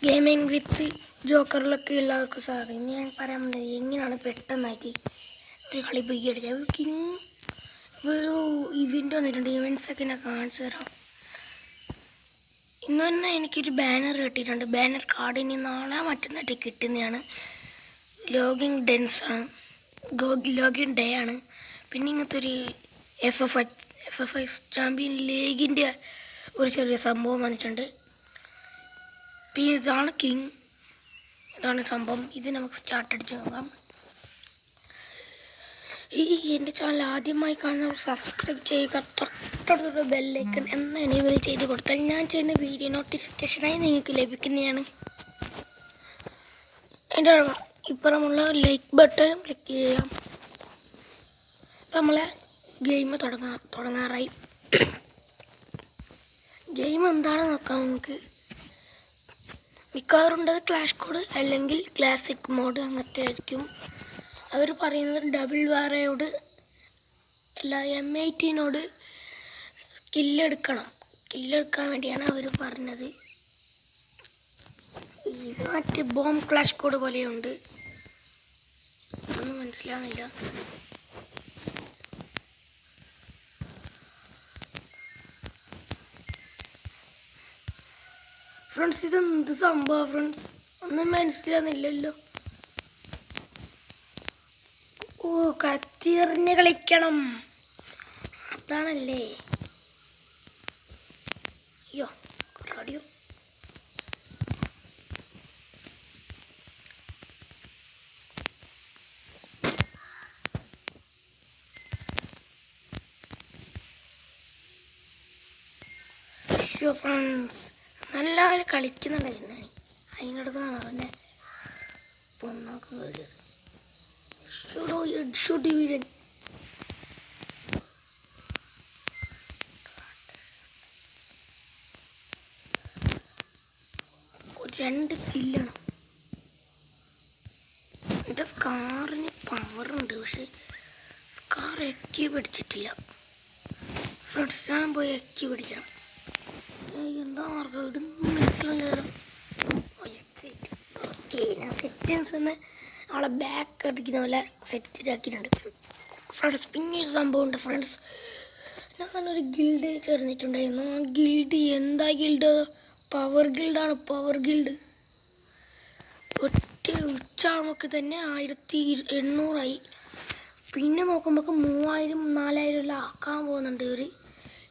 Gaming with ജോക്കറിലൊക്കെ എല്ലാവർക്കും sir ഇനി ഞാൻ പറയാൻ പറ്റുന്നത് എങ്ങനെയാണ് പെട്ടെന്നായിട്ട് ഒരു കളി പോയി അടിച്ചത്. കിങ് ഒരു ഇവൻ്റ് വന്നിട്ടുണ്ട്. ഇവൻറ്റ്സൊക്കെ ഞാൻ കാണിച്ചു തരാം. ഇന്ന് തന്നെ എനിക്കൊരു ബാനർ കിട്ടിയിട്ടുണ്ട്. ബാനർ കാർഡ് ഇനി നാളെ മറ്റന്നായിട്ട് കിട്ടുന്നതാണ്. ലോഗിൻ ഡേ ആണ്. പിന്നെ ഇങ്ങനത്തെ ഒരു എഫ് എഫ് ഐ ചാമ്പ്യൻ ലീഗിൻ്റെ ഒരു ചെറിയ സംഭവം വന്നിട്ടുണ്ട്. പിന്നെ ഇതാണ് കിങ്, ഇതാണ് സംഭവം. ഇത് നമുക്ക് സ്റ്റാർട്ട് അടിച്ച് നോക്കാം. എൻ്റെ ചാനൽ ആദ്യമായി കാണുന്നവർ സബ്സ്ക്രൈബ് ചെയ്യുക, തൊട്ടടുത്തുള്ള ബെല്ലൈക്കൺ എന്ന് എനേബിൾ ചെയ്ത് കൊടുത്താൽ ഞാൻ ചെയ്യുന്ന വീഡിയോ നോട്ടിഫിക്കേഷനായി നിങ്ങൾക്ക് ലഭിക്കുന്നതാണ്. എൻ്റെ ഇപ്പുറമുള്ള ലൈക്ക് ബട്ടൺ ക്ലിക്ക് ചെയ്യാം. ഇപ്പം നമ്മളെ ഗെയിം തുടങ്ങാറായി. ഗെയിം എന്താണെന്ന് നോക്കാം നമുക്ക്. മിക്കവാറുണ്ടത് ക്ലാഷ് കോഡ് അല്ലെങ്കിൽ ക്ലാസിക് മോഡ് അങ്ങനത്തെ ആയിരിക്കും. അവർ പറയുന്നത് ഡബിൾ വാറയോട് അല്ല M18 കില്ലെടുക്കാൻ വേണ്ടിയാണ് അവർ പറഞ്ഞത്. ഇത് മറ്റേ ബോംബ് ക്ലാഷ് കോഡ് പോലെയുണ്ട്, ഒന്നും മനസ്സിലാകുന്നില്ല. ഫ്രണ്ട്സ് ഇതെന്ത് സംഭവം ഫ്രണ്ട്സ്, ഒന്നും മനസ്സിലാകുന്നില്ലല്ലോ. ഓ, കത്തിയെറിഞ്ഞ് കളിക്കണം, അതാണല്ലേ. അയ്യോ റേഡിയോ. ഫ്രണ്ട്സ് നല്ല കളിക്കുന്നുണ്ടായിരുന്നു. അതിനടുത്താണ് അവൻ്റെ പൊണ്ണൊക്കെ കയറിയത്. രണ്ട് കില്ലാണ്. എൻ്റെ സ്കാറിന് പവറുണ്ട്, പക്ഷെ സ്കാർ എക്കി പിടിച്ചിട്ടില്ല. ഫ്രണ്ട്സ് ഞാൻ പോയി എക്കി പിടിക്കണം. എന്താ മാർഗം ഇടുന്നു മനസ്സിലല്ലോ. ഓക്കെ, ഞാൻ സെറ്റിങ്സ് ഒന്ന് അവളെ ബാക്ക് അടിക്കുന്ന പോലെ സെറ്റിലാക്കിയിട്ടുണ്ട് ഫ്രണ്ട്സ്. പിന്നെ ഒരു സംഭവമുണ്ട് ഫ്രണ്ട്സ്, ഞാനൊരു ഗിൽഡ് ചേർന്നിട്ടുണ്ടായിരുന്നു. ആ ഗിൽഡ് എന്താ ഗിൽഡ്? പവർ ഗിൽഡാണ്, പവർ ഗിൽഡ്. ഒറ്റ ഉച്ചാകുമ്പോൾ തന്നെ 1800 പിന്നെ നോക്കുമ്പോൾ 3000 4000 എല്ലാം ആക്കാൻ പോകുന്നുണ്ട് ഇവർ.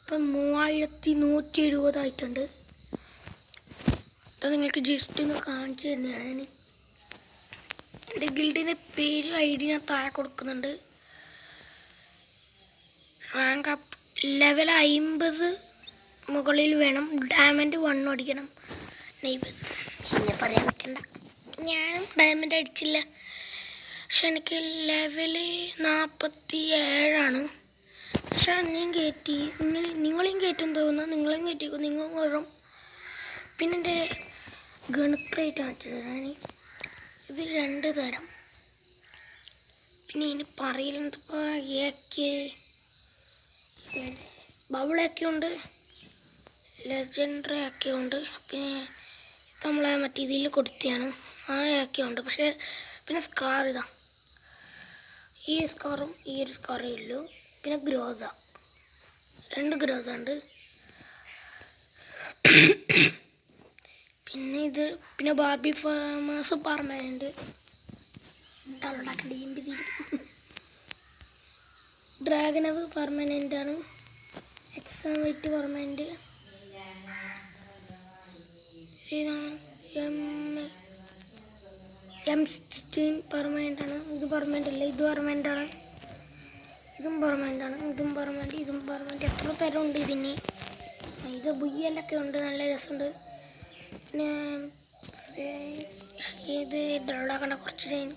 ഇപ്പം 3170 ആയിട്ടുണ്ട്. അത് നിങ്ങൾക്ക് ജസ്റ്റ് ഒന്ന് കാണിച്ചു തരുന്നതാണ് ഞാൻ. എൻ്റെ ഗിൽഡിൻ്റെ പേര് ID ഞാൻ താഴെ കൊടുക്കുന്നുണ്ട്. റാങ്ക് അപ്പ് ലെവൽ 50 മുകളിൽ വേണം. ഡയമണ്ട് 1 അടിക്കണം. നെയ്ബേഴ്സ് പിന്നെ പറയാൻ പറ്റണ്ട, ഞാനും ഡയമണ്ട് അടിച്ചില്ല. പക്ഷെ എനിക്ക് ലെവല് 47 പക്ഷെ ഞാൻ കയറ്റി. നിങ്ങളെയും കയറ്റും തോന്നുന്നു, നിങ്ങളെയും കയറ്റിക്കും, നിങ്ങളും കയറും. പിന്നെ എൻ്റെ ഗൺക്രേറ്റ് കാണിച്ചു തരാൻ. ഇത് 2 തരം. പിന്നെ ഇനി പറയുന്നത് ബബിളൊക്കെ ഉണ്ട്, ലെജൻഡറി ഒക്കെ ഉണ്ട്. പിന്നെ നമ്മളെ മറ്റേ ഇതിൽ കൊടുത്തിയാണ്, ആ ഒക്കെ ഉണ്ട്. പക്ഷേ പിന്നെ സ്കാർ ഇതാ, ഈ സ്കാറും ഈ ഒരു സ്കാറേ ഉള്ളൂ. പിന്നെ ഗ്രോസ, 2 ഗ്രോസ ഉണ്ട്. പിന്നെ ഇത് പിന്നെ ബാർബി ഫാമേഴ്സ് പെർമനന്റ് ഡ്രാഗനവ് പെർമനൻ്റ് ആണ്. Exam weight permanent. ഇതാണ് M16 പെർമനൻ്റ് ആണ്. ഇത് പെർമനൻ്റ് അല്ല, ഇത് പെർമനൻ്റ് ആണ്. ഇതും പെർമനൻ്റ് ആണ്, ഇതും പെർമനൻ്റ്, ഇതും പെർമനൻ്റ്. എത്ര തരം ഉണ്ട് ഇതിന്. ഇത് ബുയ്യലൊക്കെ ഉണ്ട്, നല്ല രസമുണ്ട്. പിന്നെ ഇത് ഡോളാക്കണ്ട കുറച്ച് ചെയിൻ.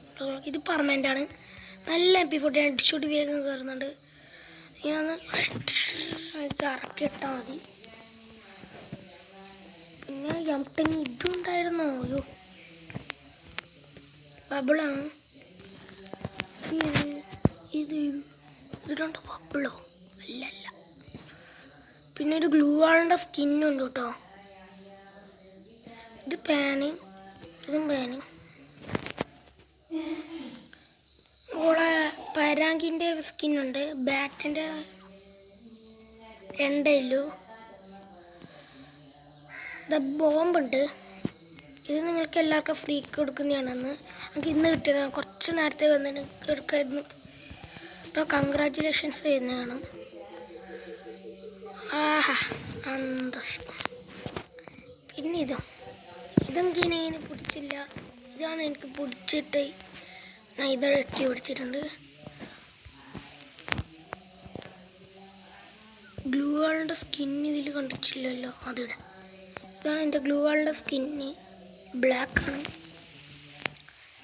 ഇത് പെർമനൻ്റ് ആണ്, നല്ല MP40 അടിച്ചോട്ട് വേഗം കയറുന്നുണ്ട്. ഇതൊന്ന് ഇറക്കി ഇട്ടാൽ മതി. പിന്നെ M10 ഇതും ഉണ്ടായിരുന്നോ? അയ്യോ ബബിളാണ് ഇത്. ഇതിലുണ്ട് ബബിളോ? അല്ലല്ല. പിന്നെ ഒരു ഗ്ലൂ വാളിൻ്റെ സ്കിന്നുണ്ട് കേട്ടോ. ഇത് പാന്, ഇതും പാന്. ഓളെ പരാങ്കിൻ്റെ സ്കിന്നുണ്ട്, ബാറ്റിൻ്റെ 2 ഇല്ലു. ഇത് ബോംബുണ്ട്. ഇത് നിങ്ങൾക്ക് എല്ലാവർക്കും ഫ്രീ കൊടുക്കുന്നതാണെന്ന് നമുക്ക് ഇന്ന് കിട്ടിയതാണ്. കുറച്ച് നേരത്തെ വന്നിട്ട് എടുക്കായിരുന്നു. അപ്പോൾ കൺഗ്രാജുലേഷൻസ് ചെയ്യുന്നതാണ്. ആഹാ അന്തസ്. പിന്നെ ഇതെനിക്ക് ഇങ്ങനെ പിടിച്ചില്ല. ഇതാണ് എനിക്ക് പിടിച്ചിട്ട് ഞാൻ ഇതൊക്കെ പിടിച്ചിട്ടുണ്ട്. ഗ്ലൂ വാളിൻ്റെ സ്കിൻ ഇതിൽ കണ്ടിട്ടില്ലല്ലോ. അതിവിടെ ഇതാണ് എൻ്റെ ഗ്ലൂ വാളിൻ്റെ സ്കിന്ന്. ബ്ലാക്കാണ്.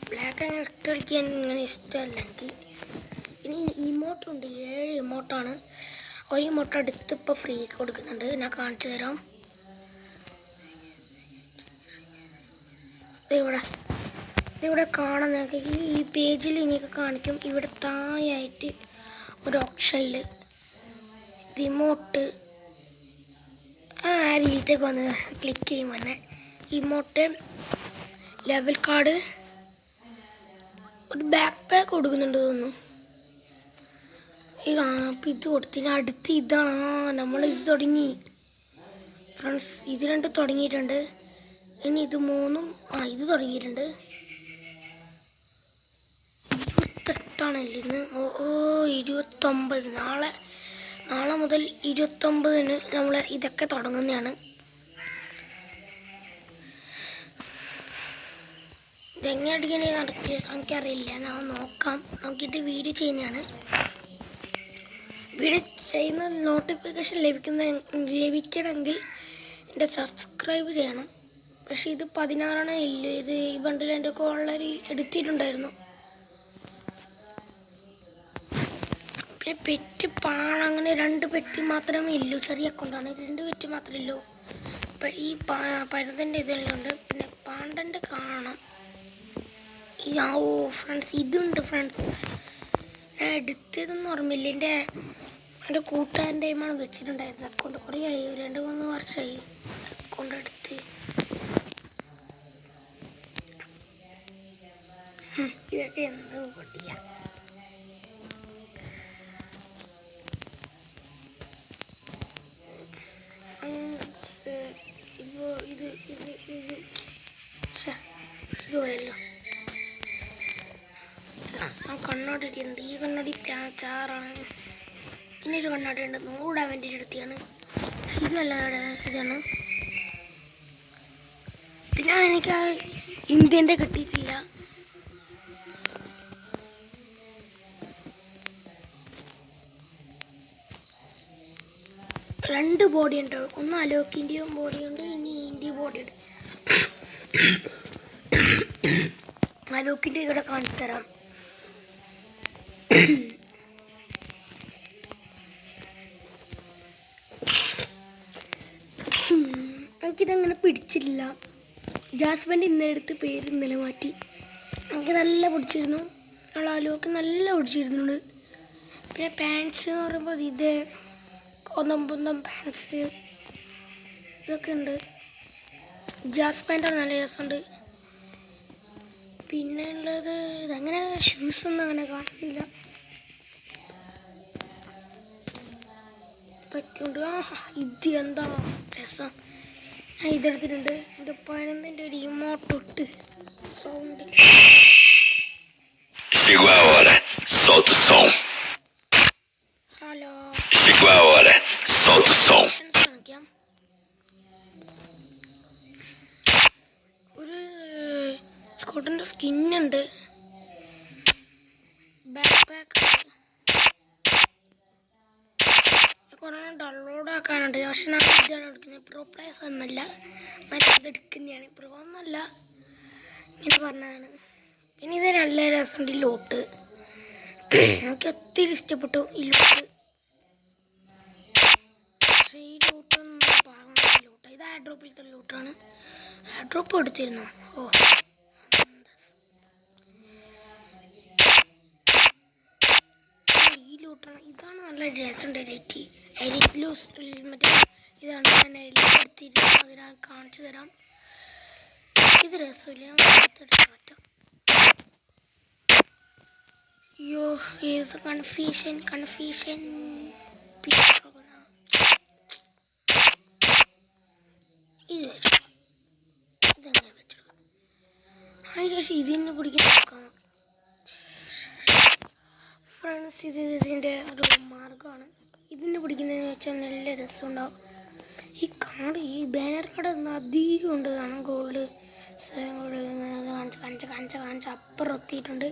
ബ്ലാക്ക് അങ്ങനെ ഇട്ട് കളിക്കാൻ ഇങ്ങനെ ഇഷ്ടമല്ല എനിക്ക്. ഇനി ഇമോട്ടുണ്ട്, 7 ഇമോട്ടാണ്. ഒരു ഇമോട്ട് അടുത്ത് ഇപ്പോൾ ഫ്രീ കൊടുക്കുന്നുണ്ട്. ഞാൻ കാണിച്ചു തരാം. ഇതിവിടെ കാണാൻ നിങ്ങൾക്ക് ഈ പേജിൽ എനിക്ക് കാണിക്കും. ഇവിടെ താഴെയായിട്ട് ഒരു ഓപ്ഷനിൽ റിമോട്ട് രീതിയിലേക്ക് വന്ന് ക്ലിക്ക് ചെയ്യുമ്പോൾ തന്നെ ഇമോട്ട്, ലെവൽ കാർഡ്, ഒരു ബാക്ക് പാക്ക് കൊടുക്കുന്നുണ്ട് തോന്നുന്നു. അപ്പം ഇത് കൊടുത്തിന് അടുത്ത് ഇതാണ്. നമ്മൾ ഇത് തുടങ്ങി ഫ്രണ്ട്സ്. ഇത് 2 തുടങ്ങിയിട്ടുണ്ട്. ഇനി ഇത് 3ഉം ഇത് തുടങ്ങിയിട്ടുണ്ട്. 28ആണല്ലേ ഇന്ന്. 29. നാളെ മുതൽ 29-ന് നമ്മൾ ഇതൊക്കെ തുടങ്ങുന്നതാണ്. ഇതെങ്ങനെ അടിക്കണേ എനിക്കറിയില്ല. ഞാൻ നോക്കിയിട്ട് വീഡിയോ ചെയ്യുന്നതാണ്. വീഡിയോ ചെയ്യുന്ന നോട്ടിഫിക്കേഷൻ ലഭിക്കണമെങ്കിൽ എൻ്റെ സബ്സ്ക്രൈബ് ചെയ്യണം. പക്ഷേ ഇത് 16 ഇല്ല. ഇത് ഈ ബണ്ടിൽ എൻ്റെ ഓൾറെഡി എടുത്തിട്ടുണ്ടായിരുന്നു. പിന്നെ പെറ്റ് അങ്ങനെ 2 പെറ്റ് മാത്രമേ ഇല്ലൂ. ചെറിയ അക്കൗണ്ടാണ്. 2 പെറ്റ് മാത്രമേ ഇല്ലൂ. അപ്പം ഈ പരുതൻ്റെ ഇതെല്ലാം. പിന്നെ പാണ്ടൻ്റെ കാണാം. ഫ്രണ്ട്സ് ഇതുണ്ട് ഫ്രണ്ട്സ്. ഞാൻ എടുത്തതെന്ന് ഓർമ്മയില്ല. എൻ്റെ കൂട്ടുകാരൻ്റെ ടൈമാണ് വെച്ചിട്ടുണ്ടായിരുന്നത്. അക്കൗണ്ട് കുറേ ആയി, 2-3 വർഷമായി അക്കൗണ്ട് എടുത്ത്. ഇതൊക്കെ എന്തോ പൊട്ടിയ. ഇത് പോയല്ലോ. കണ്ണാടി ഇട്ടിട്ടുണ്ട്. ഈ കണ്ണാടി ചാറാണ്. പിന്നൊരു കണ്ണാടി ഉണ്ട്, 100 വേണ്ടി എടുത്തിയാണ്. ഇതല്ല ഇതാണ്. പിന്നെ എനിക്ക് ഇന്ത്യൻ്റെ കിട്ടിയിട്ടില്ല. രണ്ട് ബോഡി ഉണ്ട്. ഒന്ന് അലോക്കിൻ്റെയും ബോഡിയുണ്ട്, ഇനി ഇന്ത്യ ബോഡിയുണ്ട്. അലോക്കിൻ്റെ ഇവിടെ കാണിച്ചു തരാം. എനിക്കിതങ്ങനെ പിടിച്ചില്ല. ജാസ്മിൻ്റെ ഇന്നലെ മാറ്റി. എനിക്ക് നല്ല പിടിച്ചിരുന്നു. അലോക്ക് നല്ല പിടിച്ചിരുന്നുണ്ട്. പിന്നെ പാൻസ് എന്ന് പറയുമ്പോൾ ഇത് കൊന്തം പാൻസ് ഇതൊക്കെ ഉണ്ട്. ജാസ്മിൻ്റെ നല്ല രസമുണ്ട്. പിന്നെ ഉള്ളത് ഇതങ്ങനെ ഷൂസൊന്നും അങ്ങനെ കാണുന്നില്ല. ഇതൊക്കെ ഉണ്ട്. ഇത് എന്താ രസം. ഞാൻ ഇതെടുത്തിട്ടുണ്ട്. എൻ്റെ 11ൻ്റെ ഒരു ഇമോട്ട് ഇട്ട് sound. Chegou a hora, solta o som. Hello. Chegou a hora, solta o som. ഒരു സ്കൂട്ടറിൻ്റെ സ്കിന്നുണ്ട്, ബാക്ക് പാക്ക് കുറേ ഡൗൺലോഡ് ആക്കാനുണ്ട്. പക്ഷെ ഞാൻ ഇതാണ് എടുക്കുന്നത്. പ്രോ പ്ലേസ് ഒന്നല്ല, നല്ലത് എടുക്കുന്നതാണ്. പ്രോ ഒന്നല്ല, ഇങ്ങനെ പറഞ്ഞതാണ്. പിന്നെ ഇത് നല്ല രസമുണ്ട്. ഈ ലോട്ട് എനിക്ക് ഒത്തിരി ഇഷ്ടപ്പെട്ടു. ഈ ലോട്ട് പക്ഷേ ഈ ലോട്ടൊന്നും പാകമായ ലോട്ടാണ്. ഇത് ആഡ്രോപ്പിലത്തെ ലോട്ടാണ്. ആഡ്രോപ്പ് എടുത്തിരുന്നു. ഈ ലോട്ടാണ്. ഇതാണ് നല്ല രസമുണ്ട്. എലിറ്റ് ബ്ലൂസ് മറ്റേ ഇതാണ് ഞാൻ എടുത്തിരുന്നത്. അത് ഞാൻ കാണിച്ചു തരാം. ഇത് രസമില്ല, ഞാൻ എടുത്ത് മാറ്റാം. അയ്യോ ഇത് കൺഫ്യൂഷൻ ഇത് വെച്ചു, ഇതെങ്ങനെ വെച്ചെടുക്കാം? അതിന് ശേഷം ഇതിന് പിടിക്കാൻ നോക്കാം ഫ്രണ്ട്സ്. ഇതിൻ്റെ ഒരു മാർഗമാണ്. ഇതിന് പിടിക്കുന്നതെന്ന് വെച്ചാൽ നല്ല രസമുണ്ടാവും. ഈ കാർഡ്, ഈ ബാനർ കാർഡ് അധികം ഉണ്ട് കാണാം. ഗോൾഡ് കാണിച്ച് അപ്പുറം എത്തിയിട്ടുണ്ട്.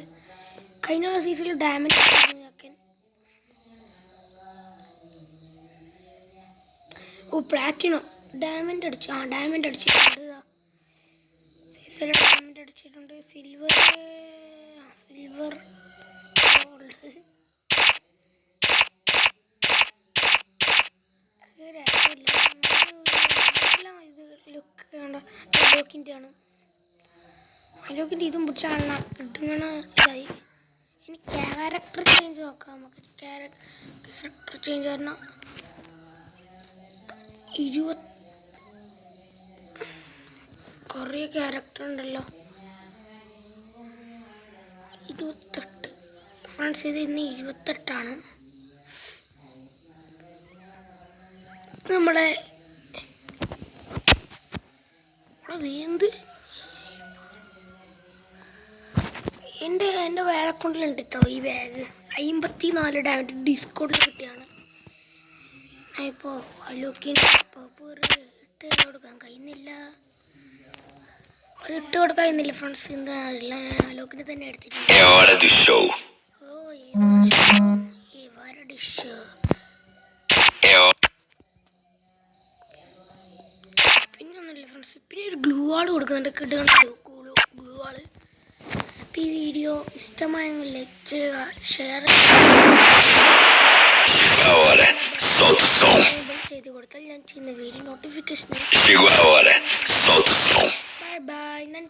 കഴിഞ്ഞ സീസണിൽ ഡാമേജ് ആക്കാൻ. ഓ പ്ലാറ്റിനോ ഡയമണ്ട് അടിച്ചിട്ടുണ്ട്. സീസണിൽ ഡയമണ്ട് അടിച്ചിട്ടുണ്ട്. സിൽവർ ഗോൾഡ് രസമില്ല. ഇത് ലോക്കിൻ്റെ ഇതും പിടിച്ചാണ് കിട്ടുന്ന ഇതായി. ഇനി ക്യാരക്ടർ ചേഞ്ച് നോക്കാം നമുക്ക്. ക്യാരക്ടർ ചേഞ്ച് പറഞ്ഞാൽ 20 കുറേ ക്യാരക്ടർ ഉണ്ടല്ലോ. 28 ഫ്രണ്ട്സ്, ഇത് ഇന്ന് 28ആണ്. നമ്മളെ വേന്ത് എൻ്റെ വേഴക്കൊണ്ടിലുണ്ട് കേട്ടോ ഈ ബാഗ്. 54 ഡാമേജ് ഡിസ്കൗണ്ടിൽ കിട്ടിയാണ്. ഇപ്പോൾ അലോക്കിന് ഇട്ട് കൊടുക്കാൻ കഴിയുന്നില്ല. അത് ഇട്ട് കൊടുക്കാൻ കഴിയുന്നില്ല ഫ്രണ്ട്സ്. എന്താ അലോക്കിനെ തന്നെ എടുത്തിട്ടുണ്ട്. É hora do show. ഓ ഏതാ ഡിഷ്. പിന്നെ ഒന്നുമില്ല ഫ്രണ്ട്സ്. പിന്നെ ഒരു ഗ്ലൂ വാൾ കൊടുക്കുന്നുണ്ട്. കിട്ടുന്ന ഗ്ലൂ വാൾ. അപ്പോൾ ഈ വീഡിയോ ഇഷ്ടമായെങ്കിൽ ലൈക്ക് ചെയ്യുക, share Chegou a hora, solta o som. ചെയ്ത് കൊടുത്താൽ ഞാൻ ചെയ്യുന്ന video notification. Chegou a hora, solta o som. Bye bye. ഞാൻ